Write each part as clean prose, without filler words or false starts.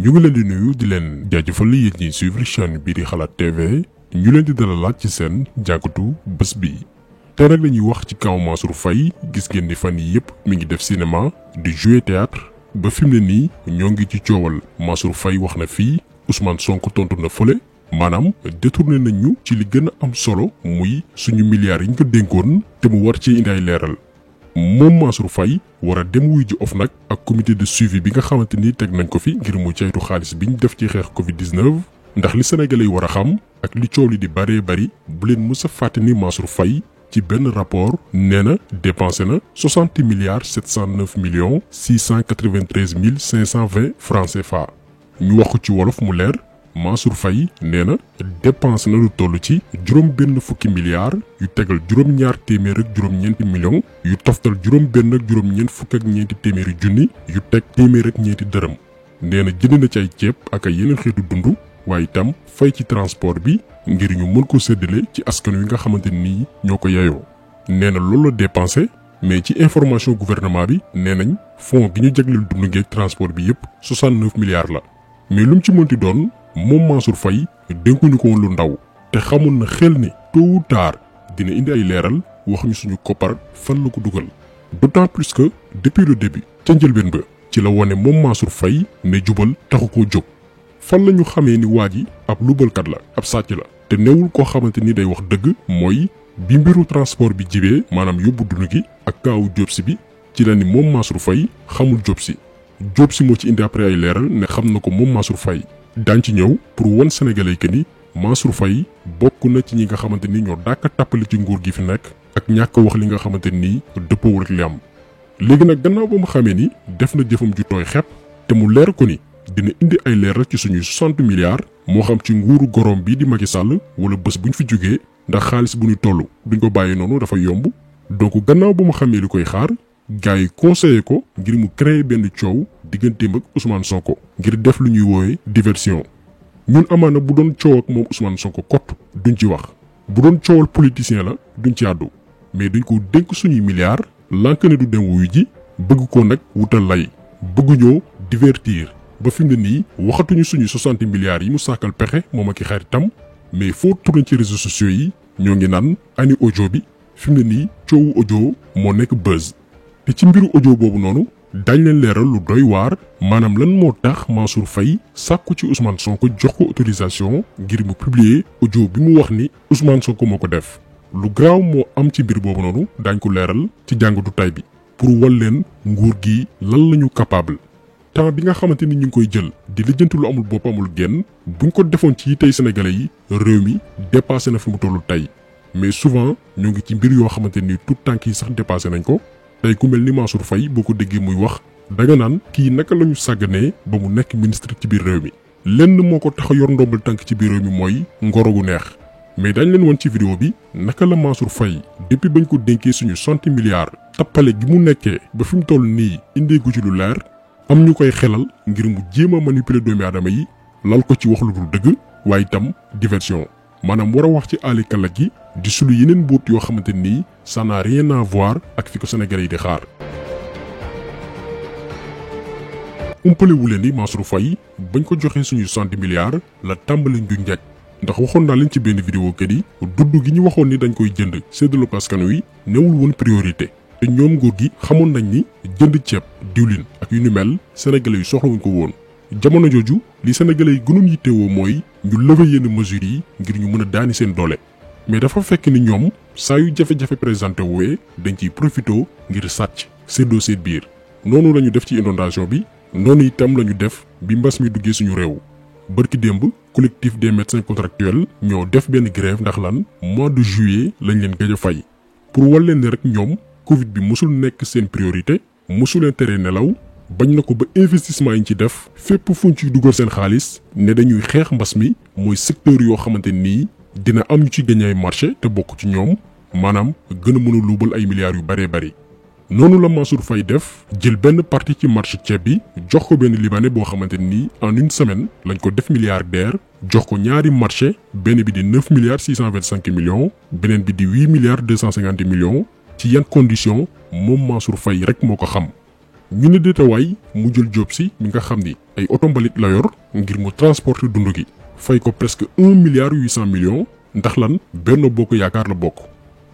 ñu ngi leen di nuyu di leen jaajëfal yéen ñiy suivre chaîne bii di Xalaat TV ñu leen di dalalaat ci seen jàngatu bés bi. tey nag lañuy wax ci kaw Mansour Faye gis ngeen ni fan yi yëpp mi ngi def cinéma di jouer théâtre ba fi mu ne nii ñoo ngi ci coowal Mansour Faye wax na fii Ousmane Sonko tontu na fële maanaam détourné nañu ci li gën a am solo muy suñu milliards yi ñu ko dénkoon te mu war ci indi ay leeral. moom Mansour Faye war a dem wuy ji OFNAC ak comité de suivi bi nga xamante ni teg nañ ko fi ngir mu caytu xaalis bi ñu def ci xeex Covid 19 ndax li Sénégalais yi war a xam ak li coow li di bëree bëri bu leen mës a fàtte ni Mansour Faye ci benn rapport nee na dépensé na 60 milliards 709 millions 693 mille 520 francs CFA. ñu wax ko ci wolof mu leer Mansour Faye nee na dépensé na lu toll ci juróom benn fukki milliards yu tegal juróom-ñaar téeméer ak juróom-ñeenti millions yu toftal juróom benn ak juróom-ñeent fukk ak ñeenti téeméeri junni yu teg téeméer ak ñeenti dërëm. nee na jënd na ci ay ceeb ak ay yeneen xeetu dund waaye itam fay ci transport bi ngir ñu mën ko séddale ci askan wi nga xamante ni ñoo ko yeyoo. nee na loolu la dépensé mais ci information gouvernement bi nee nañ fonds gi ñu jagleel dund geeg transport bi yépp 69 milliards la. mais lu mu ci mënti doon moom Mansour Faye dénkuñu ko woon lu ndaw te xamoon na xel ni tôt ou tard dina indi ay leeral wax ñu suñu koppar fan la ko dugal. d'autant plus que depuis le début ca njëlbeen ba ci la wone moom Mansour Faye ne jubal taxu koo jóg. fan la ñu xamee ni waa ji ab lubalkat la ab sàcc la te newul koo xamante ni day wax dëgg mooy bi mbiru transport bi jibee maanaam yóbbu dund gi ak kaawu Diop Sy bi ci la ni moom Mansour Faye xamul Diop Sy moo ci indi après ay leeral ne xam na ko moom Mansour Faye. daañ ci ñëw pour won Sénégalais que ni Mansour Faye bokk na ci ñi nga xamante ni ñoo daaka tàppale ci nguur gi fi nekk ak ñàkk wax li nga xamante ni dëppoo rek li am. léegi nag gannaaw ba mu xamee ni def na jëfam ju tooy xepp te mu leer ko ni dina indi ay leeral ci suñuy 60 milliards moo xam ci nguuru gorom bii di Macky Sall wala bés buñ fi jógee ndax xaalis bu ñu toll duñ ko bàyyi noonu dafa yomb. donc gannaaw ba mu xamee li koy xaar gars yi conseillé ko ngir mu créer benn coow digganteem ak Ousmane Sonko ngir def lu ñuy woowee diversion. ñun amaana bu doon coow ak moom Ousmane Sonko kott duñ ci wax bu doon coowal politicien la duñ ci àddu mais duñ ko dénk suñuy milliards lànk ne du dem wuyu ji bëgg ko nag wutal lay bëgguñoo divertir ba fi mu ne nii waxatuñu suñu 60 milliards yi mu sàkkal pexe moom ak i xaritam mais foo tourné ci réseaux sociaux yi ñoo ngi naan ani audio bi fi mu ne nii coowu audio moo nekk buzz. te ci mbiru audio boobu noonu dañ leen leeral lu doy waar maanaam lan moo tax Mansour Faye sàkku ci Ousmane Sonko jox ko autorisation ngir mu publier audio bi mu wax ni Ousmane Sonko moo ko def. lu garaaw moo am ci mbir boobu noonu daañ ko leeral ci jàngatu tay bi pour wal leen nguur gi lan lañu capable. temps bi nga xamante ni ñu ngi koy jël di lijjanti lu amul bopp amul genn buñ ko defoon ci tey sénégalais yi réew mi dépassé na fi mu tollu tey mais souvent ñoo ngi ci mbir yoo xamante ni tout tànk yi sax dépassé nañ ko. tey ku mel ni Mansour Faye boo ko déggee muy wax danga naan kii naka la ñu sàgganee ba mu nekk ministre ci biir réew mi lenn moo ko tax a yor ndombal tànk ci biir réew mi mooy ngoro gu neex. mais dañ leen woon ci vidéo bi naka la Mansour Faye depuis bañ ko dénkee suñu 60 milliards tappale gi mu nekkee ba fi mu toll nii indeegu ci lu leer am ñu koy xelal ngir mu jéem a manipuler doomi aadama yi lal ko ci wax lu dul dëgg waaye itam diversion maanaam war a wax ci aali kala gi di sulu yeneen boot yoo xamante nii ça n'a rien à voir ak fi ko Sénégalais yi di xaar. umpale wu leen ni Mansour Faye bañ ko joxee suñu 60 milliards la tàmbali nju njaaj ndax waxoon naa leen ci benn vidéo kër yi dudd gi ñu waxoon ni dañ koy jënd séddale ko askan wi newul woon priorité te ñoom nguur gi xamoon nañ ni jënd ceeb diwlin ak yu ni mel Sénégalais yi soxlawuñ ko woon. jamono jooju li Sénégalais yi gënoon yittewoo mooy ñu lever yenn mesures yi ngir ñu mën a daani seen doole. mais dafa fekk ni ñoom saa yu jafe-jafe présenté woowee dañ ciy profité ngir sàcc séddoo seen biir noonu la ñu def ci inondation bi noonu itam la ñu def bi mbas mi duggee suñu réew. bërki démb collectif des médecins contractuels ñoo def benn grève ndax lan mois de juillet lañ leen gëj a fay pour wal leen ne rek ñoom Covid bi mosul nekk seen priorité mosul leen tere nelaw bañ na ko ba investissement yi ñu ci def fépp fuñ ciy dugal seen xaalis ne dañuy xeex mbas mi mooy secteur yoo xamante nii. dina am ñu ci gagné ay marché te bokk ci ñoom maanaam gën a mën a luubal ay milliards yu bëree bëri. noonu la Mansour Faye def jël benn partie ci marché ceeb bi jox ko benn libanais boo xamante ni en une semaine lañ ko def milliardaire jox ko ñaari marché benn bi di 9 milliards 625 millions beneen bi di 8 milliards 250 millions ci yan conditions moom Mansour Faye rek moo ko xam. ñu ne déetawaay mu jël Diop Sy mi nga xam ni ay oto mbalit la yor ngir mu transporter dund gi fay ko presque 1,8 milliard ndax lan Benno Bokk Yaakaar la bokk.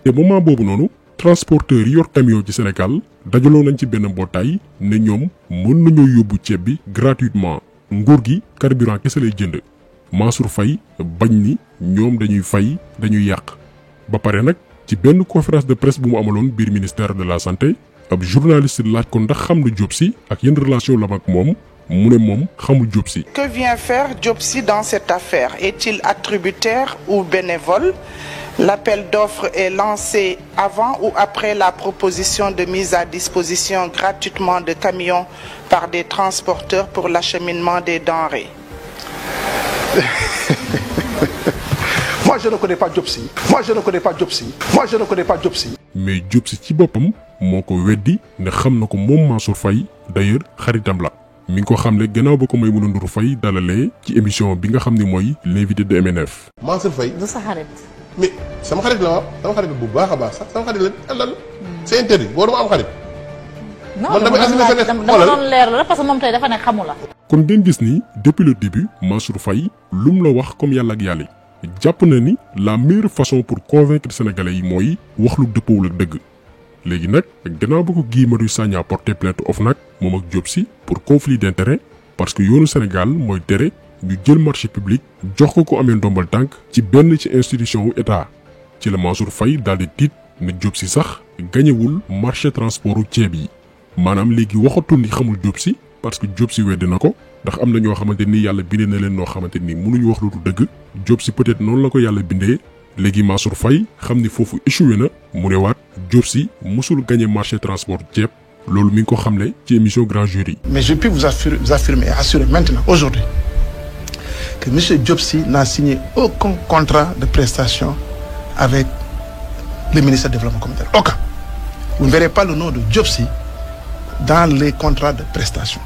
te moment boobu noonu transporteur yi yor camion ci Sénégal dajaloo nañ ci benn mbootaay ne ñoom mën nañoo yóbbu ceeb bi gratuitement nguur gi carburant kese lay jënd Mansour Faye bañ ni ñoom dañuy fay dañuy yàq ba pare nag ci benn conférence de presse bu mu amaloon biir ministère de la santé ab journaliste laaj ko ndax xam na Diop Sy ak yenn relation la ak moom mu ne moom xamul Diop Sy. Que vient faire Diop Sy dans cette affaire? Est-il attributaire ou bénévole? L'appel d'offres est lancé avant ou après la proposition de mise à disposition gratuitement de camions par des transporteurs pour l'acheminement des denrées. Moi, je ne connais pas Diop Sy. Moi, je ne connais pas Diop Sy. Moi, je ne connais pas Diop Sy. Mais Diop Sy ci boppam moo ko weddi ne xam na ko moom Mansour Faye d'ailleurs xaritam la mi ngi ko xamle gannaaw ba ko Maïmouna Ndour Faye dalalee ci émission bi nga xam ne mooy l'invité de MNF. Mansour Faye du sa xarit. mais sama xarit la waaw sama xarit bu baax a baax sax sama xarit la lan c'est interdit boo dama am xarit. non dama doon leer la parce que moom tey dafa ne xamu la. kon ngeen gis ni depuis le début Mansour Faye lum la wax comme yàlla ak yàlla jàpp na ni la meilleure façon pour convaincre sénégalais yi mooy wax lu dëppoowul ak dëgg. léegi nag gannaaw ba ko Guy Marius Sagna porté plainte OFNAC moom ak Diop Sy pour conflit d'intérêt parce que yoonu Sénégal mooy tere ñu jël marché public jox ko amee ndombal tànk ci benn ci institution wu état ci la Mansour Faye daal di tiit ne Diop Sy sax gañewul marché transportu ceeb yi maanaam léegi waxatul ni xamul Diop Sy parce que Diop Sy weddi na ko ndax am na ñoo xamante ni yàlla bindee na leen noo xamante ni mënuñu wax lu dul dëgg Diop Sy peut-être noonu la ko yàlla bindee léegi Mansour Faye xam ni foofu échoué na mu ne waat Diop Sy musul gagné marché transport ceeb loolu mi ngi ko xamle ci émission Grand Jury. Mais je peux vous affirmer et assurer maintenant aujourd'hui que M. Diop Sy n'a signé aucun contrat de prestation avec le ministère du Développement communautaire. Aucun. Vous ne verrez pas le nom de Diop Sy dans les contrats de prestation.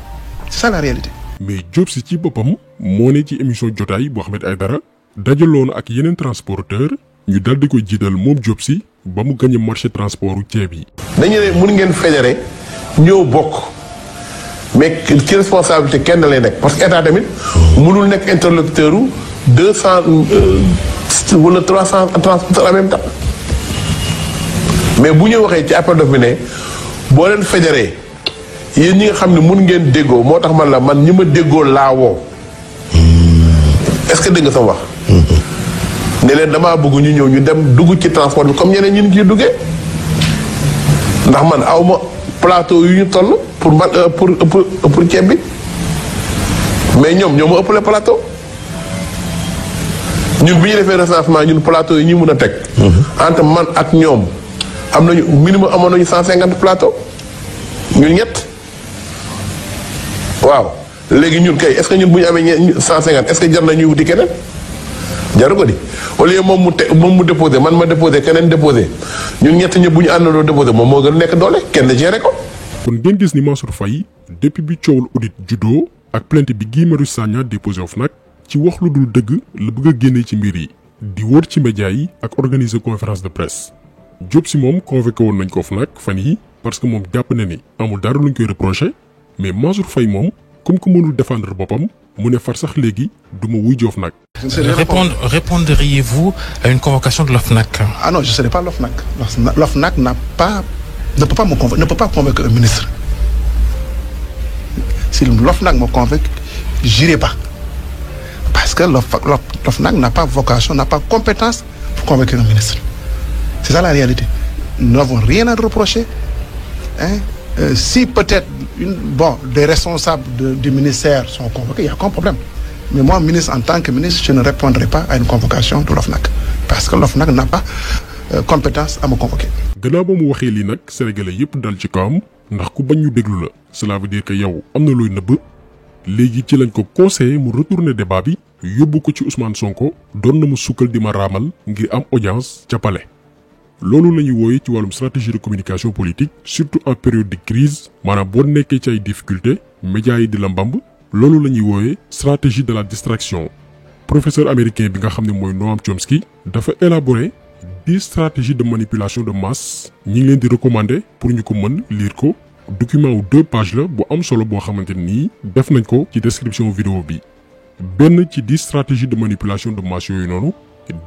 C'est ça la réalité. Mais Diop Sy ci boppam moo ne ci émission jotaay bu Ahmed Aïdara dajaloon ak yeneen transporteur ñu dal di ko jiital moom Diop Sy ba mu gagné marché transport u ceeb yi. dañu ne mun ngeen fédéré ñëw bokk mais ci responsabilité kenn lay nekk parce que état tamit mënul nekk interlocuteur u 200 wala 300 transporteurs en même temps mais bu ñu waxee ci appel d'offre bi ne boo leen fédéré yéen ñi nga xam ne mun ngeen déggoo moo tax man la man ñi ma déggoo laawoo est-ce que dégg nga sama wax. ne leen damaa bëgg ñu ñëw ñu dem dugg ci transport bi comme ñeneen ñi ñu ciy duggee ndax man aw ma plateau yu ñu toll pour man pour ceeb bi mais ñoom ñoo ma ëppale plateau ñun bi ñu defee recensement ñun plateau yi ñu mun a teg. entre man ak ñoom am nañu minimum amoon nañu 150 plateau ñun ñett waaw léegi ñun kay est-ce que ñun bu ñu amee 150 est-ce que jar na ñuy wuti keneen. jaru ko di au lieu moom mu déposé man ma déposé keneen déposé ñun ñett ñëpp bu ñu àndandoo déposé moom moo gën a nekk doole kenn géré ko. kon ngeen gis ni Mansour Faye depuis bi coowul audit juddoo ak plainte bi Guy Marius Sagna déposé OFNAC ci wax lu dul dëgg la bëgg a génnee ci mbir yi di wër ci média yi ak organiser conférence de presse Diop Sy moom convoqué woon nañ ko OFNAC fan yi parce que moom jàpp na ni amul dara luñ koy reproché mais Mansour Faye moom comme que mënul défendre boppam mu ne far sax léegi du ma wuy ji OFNAC. Répondriez-vous à une convocation de l'OFNAC? Ah non, je ne serai pas l'OFNAC. L'OFNAC ne peut pas convaincre un ministre. Si l'OFNAC me convainc, j'irai pas. Parce que l'OFNAC n'a pas vocation, n'a pas compétence pour convaincre un ministre. C'est ça la réalité. Nous n'avons rien à reprocher. Hein? Si peut-être des responsables du ministère sont convoqués, il n'y a aucun problème. Mais moi, ministre, en tant que ministre, je ne répondrai pas à une convocation de l'OFNAC. Parce que l'OFNAC n'a pas compétence à me convoquer. gannaaw ba mu waxee lii nag sénégalais yëpp dal ci kawam ndax ku bañ ñu déglu la cela veut dire que yow am na looy nëbb léegi ci lañ ko conseillé mu retourner débat bi yóbbu ko ci Ousmane Sonko doon na mu sukkal di ma raamal ngir am audience ca palais. loolu la ñuy wooye ci wàllum stratégie de communication politique surtout en période de crise maanaam boo nekkee ci ay difficultés médias yi di la mbamb loolu la ñuy wooye stratégie de la distraction. professeur américain bi nga xam ne mooy Noam Chomsky dafa élaborer 10 stratégies de manipulation de masse ñi ngi leen di recommander pour ñu ko mën lire ko document wu 2 pages la bu am solo boo xamante ni def nañ ko ci description vidéo bi benn ci 10 stratégies de manipulation de masse yooyu noonu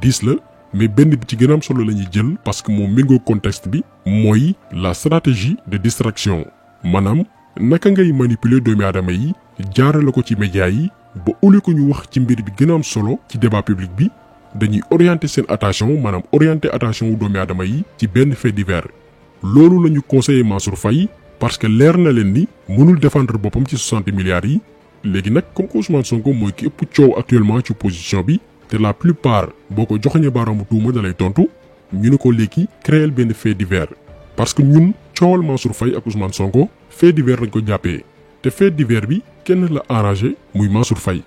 10 la mais benn bi ci gën a am solo la ñuy jël parce que moo méngoo contexte bi mooy la stratégie de distraction maanaam naka ngay manipuler doomi aadama yi jaarale ko ci média yi ba uli ko ñu wax ci mbir bi gën a am solo ci débat public bi dañuy orienter seen attention maanaam orienter attention wu doomi aadama yi ci benn fait divers loolu la ñu conseillé Mansour Faye parce que leer na leen ni mënul défendre boppam ci 60 milliards yi léegi nag comme que Ousmane Sonko mooy ki ëpp coow actuellement ci opposition bi te la plupart boo ko joxoñee baaraamu tuuma da lay tontu ñu ne ko léegi créer benn fait divers parce que ñun coowal Mansour Faye ak Ousmane Sonko fait divers lañ ko jàppee te fait divers bi kenn la arrangé muy Mansour Faye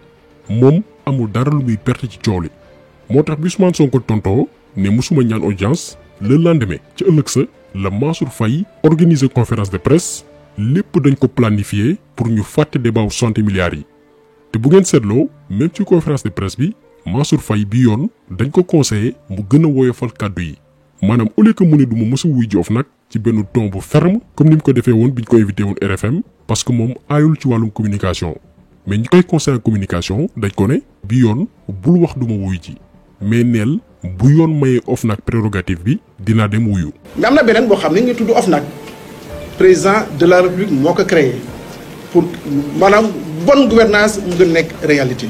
moom amul dara lu muy perte ci coow li moo tax bi Ousmane Sonko tontoo ne musuma ñaan audience le lendemain ci ëllëg sa la Mansour Faye organiser conférence de presse lépp dañ ko planifié pour ñu fàtte débat wu 60 milliards yi te bu ngeen seetloo même ci conférence de presse bi Mansour Faye bi yoon dañ ko conseillé mu gën a woyofal kàddu yi maanaam au lieu que mu ne du ma mës a wuy ji OFNAC ci benn ton bu ferme comme ni mu ko defee woon biñ ko invité woon RFM parce que moom aayul ci wàllum communication mais ñi koy conseil en communication dañ ko ne bi yoon bul wax du ma wuy ji mais neel bu yoon mayee OFNAC prérogative bi dinaa dem wuyu. mais am na beneen boo xam ne ngi tudd OFNAC président de la République moo ko créé pour maanaam bonne gouvernance mu gën nekk réalité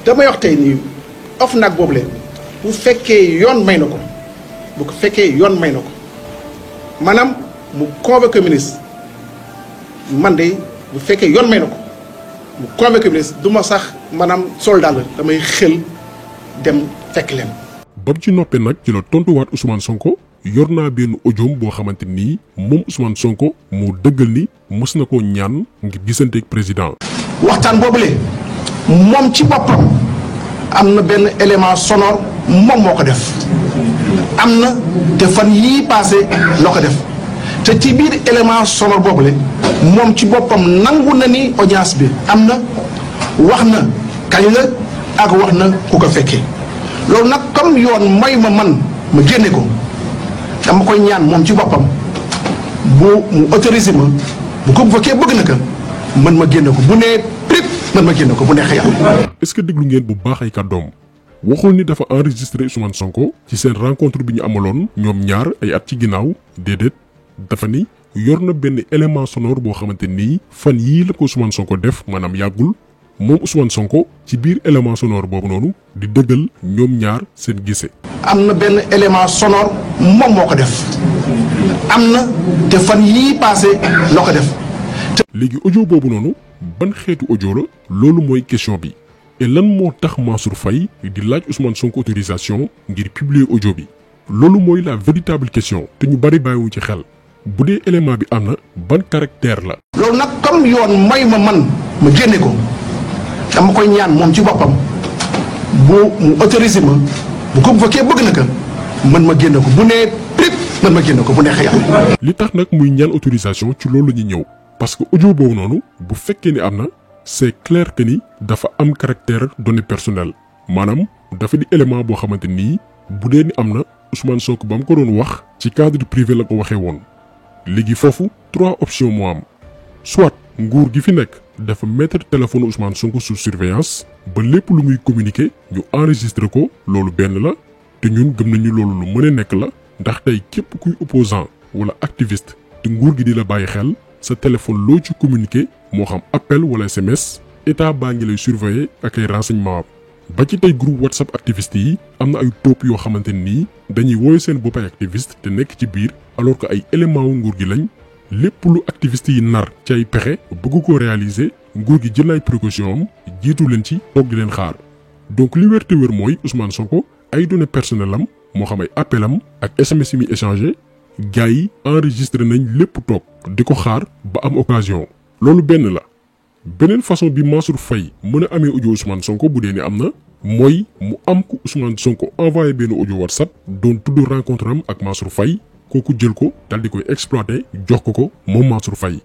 damay wax tey nii OFNAC boobu leen bu fekkee yoon may na ko bu ko fekkee yoon may na ko maanaam mu convoqué ministre man de bu fekkee yoon may na ko mu convoqué ministre du ma sax maanaam soldat la damay xel dem fekk leen. ba ci noppee nag ci la tontuwaat Ousmane Sonko yor naa benn audio boo xamante ni moom Ousmane Sonko moo dëggal ni mës na koo ñaan ngir gisanteeg président. waxtaan boobule moom ci boppam am na benn élément sonore moom moo ko def am na te fan yii passé loo ko def te ci biir élément sonore boobule moom ci boppam nangu na ni audience bi am na wax na kañ la ak wax na ku ko fekkee loolu nag comme yoon may ma man ma génne ko dama koy ñaan moom ci boppam bu mu autorisé ma bu ko bu fekkee bëgg na ko man ma génne ko bu nee prip man ma génne ko bu neexee yàlla. est-ce que déglu ngeen bu baax ay kàddoom waxul ni dafa enregistré Ousmane Sonko ci seen rencontre bi ñu amaloon ñoom ñaar ay at ci ginnaaw déedéet dafa ni yor na benn élément sonore boo xamante nii fan yii la ko Ousmane Sonko def maanaam yàggul moom Ousmane Sonko ci biir élément sonore boobu noonu di dëggal ñoom ñaar seen gise. am na benn élément sonore moom moo ko def am na te fan yii passé loo ko def. léegi audio boobu noonu ban xeetu audio la loolu mooy question bi et lan moo tax Mansour Faye di laaj Ousmane Sonko autorisation ngir publier audio bi loolu mooy la véritable question te ñu bari bàyyiwu ci xel bu dee élément bi am na ban caractère la. loolu nag comme yoon may ma man ma génne ko dama koy ñaan moom ci boppam bu mu autorisé ma bu ko bu fekkee bëgg na ko man ma génne ko bu nee prip man ma génne ko bu neexee yàlla. li tax nag muy ñaan autorisation ci loolu la ñuy ñëw parce que audio boobu noonu bu fekkee ni am na c'est clair que ni dafa am caractère données personnelles maanaam dafa di élément boo xamante nii bu dee ni am na Ousmane Sonko ba mu ko doon wax ci cadre privé la ko waxee woon léegi foofu 3 options moo am soit nguur gi fi nekk dafa mettre téléphone Ousmane Sonko sous surveillance ba lépp lu muy communiquer ñu enregistrer ko loolu benn la te ñun gëm nañu loolu lu mën a nekk la ndax tey képp kuy opposant wala activiste te nguur gi di la bàyyi xel sa téléphone loo ci communiquer moo xam appel wala SMS état baa ngi lay surveiller ak ay renseignements ba ci tey groupe WhatsApp activiste yi am na ay topp yoo xamante nii dañuy wooye seen bopp ay activiste te nekk ci biir alors que ay éléments wu nguur gi lañ lépp lu activiste yi nar ci ay pexe bëgg ko réaliser nguur gi jël ay précaution am jiitu leen ci toog di leen xaar donc li wér te wér mooy Ousmane Sonko ay données personnelles am moo xam ay appel am ak SMS yi muy échangé gars yi enregistré nañ lépp toog di ko xaar ba am occasion loolu benn la. beneen façon bi Mansour Faye mën a amee audio Ousmane Sonko bu dee ni am na mooy mu am ko Ousmane Sonko envoyé benn audio WhatsApp doon tudd rencontre am ak Mansour Faye kooku jël ko dal di koy exploité jox ko moom Mansour Faye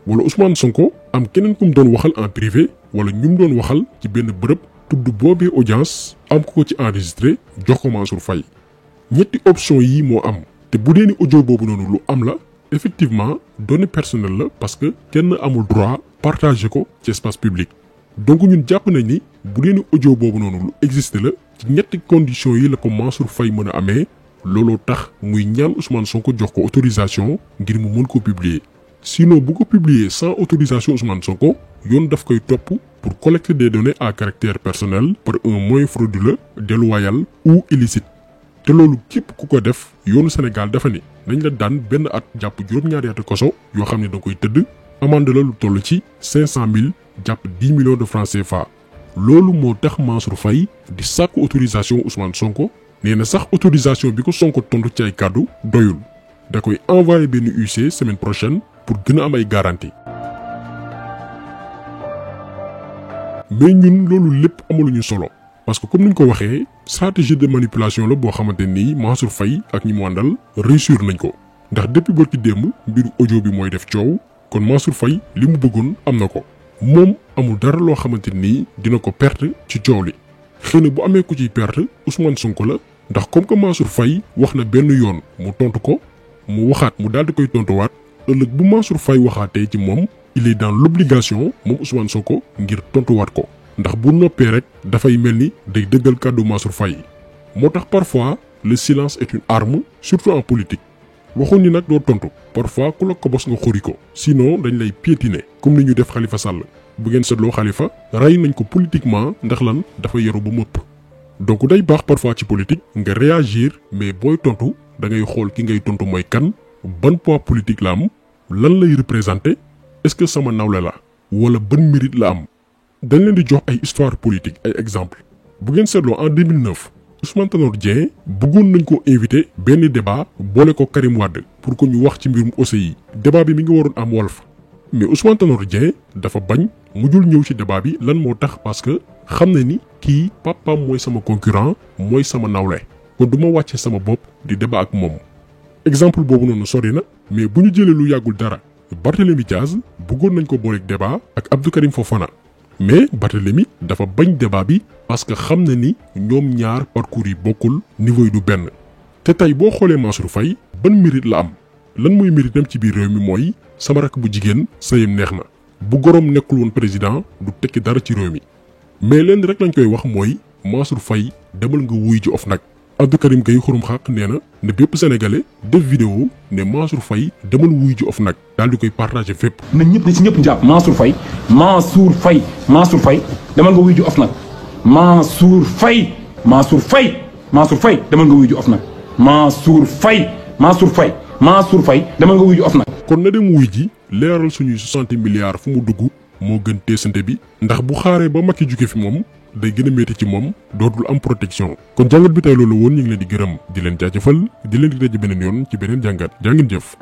wala Ousmane Sonko am keneen ku mu doon waxal en privé wala ñu mu doon waxal ci benn bërëb tudd boobee audience am ko ci enregistré jox ko Mansour Faye ñetti option yii moo am te bu dee ni audio boobu noonu lu am la effectivement données personnelles la parce que kenn amul droit partager ko ci espace public donc ñun jàpp nañ ni bu dee ni audio boobu noonu lu existe la ci ñetti conditions yi la ko Mansour Faye mën a amee looloo tax muy ñaan Ousmane Sonko jox ko autorisation ngir mu mën ko publier sinon bu ko publier sans autorisation Ousmane Sonko yoon daf koy topp pour collecter des données à caractère personnel par un moyen frauduleux, déloyal ou illicite. te loolu képp ku ko def yoonu Sénégal dafa ni nañ la daan benn at jàpp juróom-ñaari atu koso yoo xam ne da koy tëdd amande la lu toll ci 500 000 jàpp 10 millions de francs CFA. loolu moo tax Mansour Faye di sàkku autorisation Ousmane Sonko nee na sax autorisation bi ko Sonko tontu ci ay kàddu doyul da koy envoyé benn UC semaine prochaine pour gën a am ay garantie. mais ñun loolu lépp amaluñu solo parce que comme niñ ko waxee stratégie de manipulation la boo xamante ni Mansour Faye ak ñi mu àndal réussir nañ ko ndax depuis bërki démb mbiru audio bi mooy def coow kon Mansour Faye li mu bëggoon am na ko moom amul dara loo xamante ni dina ko perte ci coow li xëy na bu amee ku ciy perte Ousmane Sonko la ndax comme que Mansour Faye wax na benn yoon mu tontu ko mu waxaat mu daal di koy tontuwaat ëllëg bu Mansour Faye waxaatee ci moom il est dans l'obligation moom Ousmane Sonko ngir tontuwaat ko ndax bu noppee rek dafay mel ni day dëggal kàddu Mansour Faye moo tax parfois le silence est une arme surtout en politique waxuñ ni nag doo tontu parfois ku la ko bos nga xori ko sinon dañ lay piétiner comme ni ñu def Khalifa Sall bu ngeen seetloo Khalifa rey nañ ko politiquement ndax lan dafa yaru ba mëpp donc day baax parfois ci politique nga réagir mais booy tontu da ngay xool ki ngay tontu mooy kan ban poids politique la am lan lay représenter est-ce que sama nawle la wala ban mérite la am dañ leen di jox ay histoire politique ay exemple bu ngeen seetloo en 2009 Ousmane Tanor Dieng bëggoon nañ ko invité benn débat boole ko Karim Wade pour que ñu wax ci mbirum OCI débat bi mi ngi waroon am Walf mais Ousmane Tanor Dieng dafa bañ mujjul ñëw ci débat bi lan moo tax parce que xam na ni kii papaam mooy sama concurrent mooy sama nawle kon du ma wàcce sama bopp di débat ak moom exemple boobu noonu sori na mais bu ñu jëlee lu yàggul dara Barthélémy Diaz bëggoon nañ ko booleeg débat ak Abdou Karim Fofana mais Barthélémy dafa bañ débat bi parce que xam na ni ñoom ñaar parcours yi bokkul niveau yi du benn te tey boo xoolee Mansour Faye ban mérite la am lan mooy méritam ci biir réew mi mooy sama rakk bu jigéen sëyam neex na bu gorom nekkul woon président du tekki dara ci réew mi mais leen rek lañ koy wax mooy Mansour Faye demal nga wuy ji OFNAC Abdou Karim Gueye xurum xaq nee na ne bépp sénégalais def vidéo ne Mansour Faye demal wuy ji OFNAC daal di koy partagé fépp. na ñëpp ni ci ñëpp njàpp Mansour Faye demal nga wuy ji OFNAC Mansour Faye demal nga wuy ji OFNAC Mansour Faye demal nga wuy ji OFNAC. kon na dem wuy ji leeral suñuy 60 milliards fu mu dugg moo gën teesante bi ndax bu xaaree ba Macky jóge fi moom day gën a métti ci moom dootul am protection kon jàngat bi tey loolu woon ñu ngi leen di gërëm di leen jaajëfal di leen di daje beneen yoon ci beneen jàngat jaa ngeen jëf.